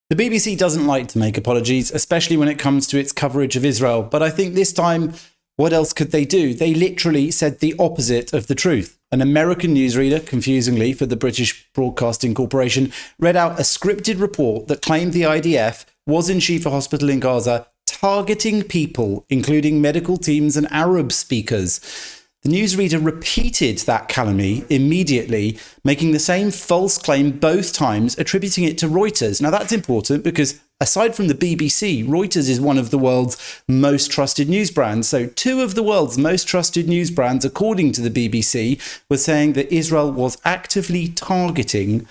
The BBC doesn't like to make apologies, especially when it comes to its coverage of Israel. But I think this time, what else could they do? They literally said the opposite of the truth. An American newsreader, confusingly for the British Broadcasting Corporation, read out a scripted report that claimed the IDF was in Shifa Hospital in Gaza, targeting people, including medical teams and Arab speakers. The newsreader repeated that calumny immediately, making the same false claim both times, attributing it to Reuters. Now, that's important because aside from the BBC, Reuters is one of the world's most trusted news brands. So 2 of the world's most trusted news brands, according to the BBC, were saying that Israel was actively targeting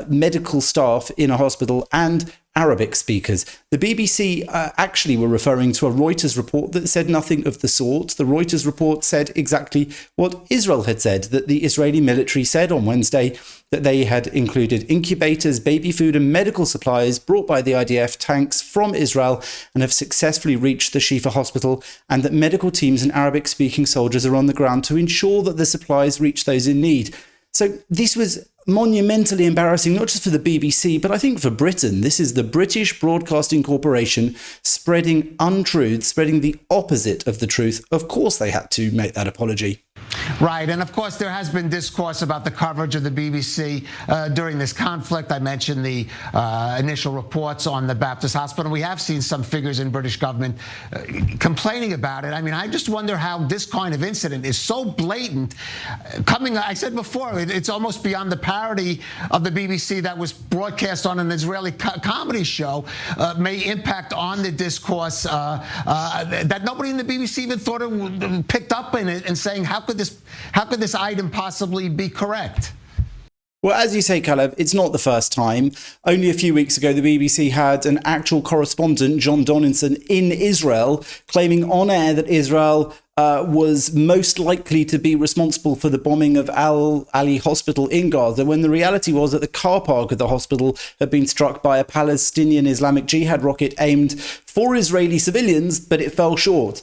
medical staff in a hospital and Arabic speakers. The BBC actually were referring to a Reuters report that said nothing of the sort. The Reuters report said exactly what Israel had said, that the Israeli military said on Wednesday that they had included incubators, baby food and medical supplies brought by the IDF tanks from Israel and have successfully reached the Shifa hospital, and that medical teams and Arabic-speaking soldiers are on the ground to ensure that the supplies reach those in need. So this was monumentally embarrassing, not just for the BBC, but I think for Britain. This is the British Broadcasting Corporation spreading untruths, spreading the opposite of the truth. Of course they had to make that apology. Right. And of course, there has been discourse about the coverage of the BBC during this conflict. I mentioned the initial reports on the Baptist Hospital. We have seen some figures in British government complaining about it. I mean, I just wonder how this kind of incident is so blatant. I said before, it's almost beyond the parody of the BBC that was broadcast on an Israeli comedy show, may impact on the discourse that nobody in the BBC even thought it picked up in it, and saying, how could this item possibly be correct? Well, as you say, Caleb, it's not the first time. Only a few weeks ago, the BBC had an actual correspondent, John Donaldson, in Israel, claiming on air that Israel was most likely to be responsible for the bombing of Al-Ali Hospital in Gaza, when the reality was that the car park of the hospital had been struck by a Palestinian Islamic Jihad rocket aimed for Israeli civilians, but it fell short.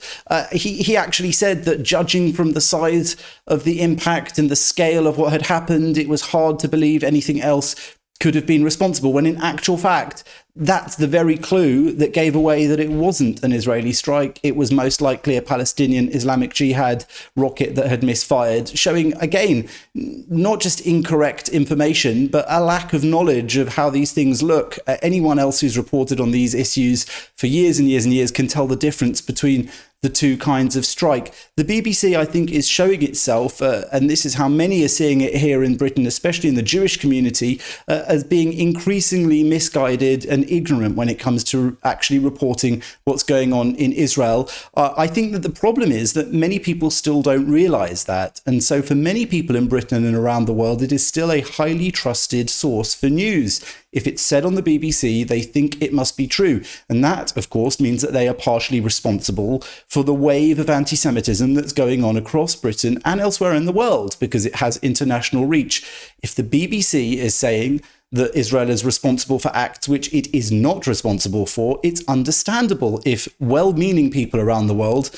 He actually said that judging from the size of the impact and the scale of what had happened, it was hard to believe anything else could have been responsible, when in actual fact, that's the very clue that gave away that it wasn't an Israeli strike. It was most likely a Palestinian Islamic Jihad rocket that had misfired, showing, again, not just incorrect information, but a lack of knowledge of how these things look. Anyone else who's reported on these issues for years and years and years can tell the difference between the two kinds of strike. The BBC, I think, is showing itself, and this is how many are seeing it here in Britain, especially in the Jewish community, as being increasingly misguided and ignorant when it comes to actually reporting what's going on in Israel. I think that the problem is that many people still don't realise that. And so for many people in Britain and around the world, it is still a highly trusted source for news. If it's said on the BBC, they think it must be true. And that, of course, means that they are partially responsible for the wave of anti-Semitism that's going on across Britain and elsewhere in the world, because it has international reach. If the BBC is saying that Israel is responsible for acts which it is not responsible for, it's understandable if well-meaning people around the world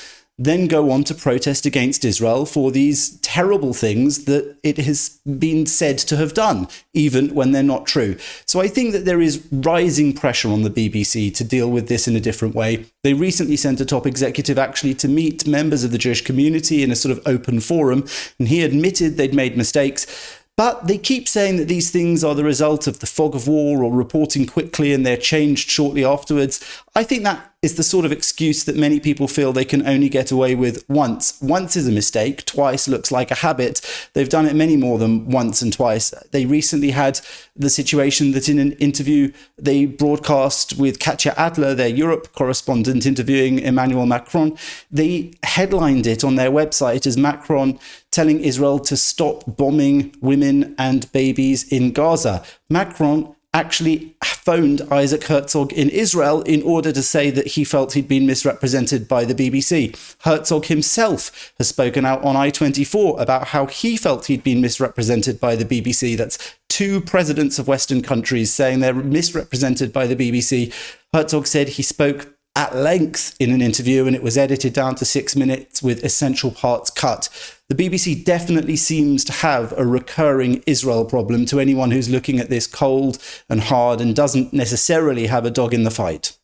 then go on to protest against Israel for these terrible things that it has been said to have done, even when they're not true. So I think that there is rising pressure on the BBC to deal with this in a different way. They recently sent a top executive actually to meet members of the Jewish community in a sort of open forum, and he admitted they'd made mistakes. But they keep saying that these things are the result of the fog of war or reporting quickly and they're changed shortly afterwards. I think that is the sort of excuse that many people feel they can only get away with once. Once is a mistake, twice looks like a habit. They've done it many more than once and twice. They recently had the situation that in an interview they broadcast with Katya Adler, their Europe correspondent, interviewing Emmanuel Macron, they headlined it on their website as Macron telling Israel to stop bombing women and babies in Gaza. Macron actually phoned Isaac Herzog in Israel in order to say that he felt he'd been misrepresented by the BBC. Herzog himself has spoken out on I-24 about how he felt he'd been misrepresented by the BBC. That's 2 presidents of Western countries saying they're misrepresented by the BBC. Herzog said he spoke at length in an interview, and it was edited down to 6 minutes with essential parts cut. The BBC definitely seems to have a recurring Israel problem to anyone who's looking at this cold and hard and doesn't necessarily have a dog in the fight.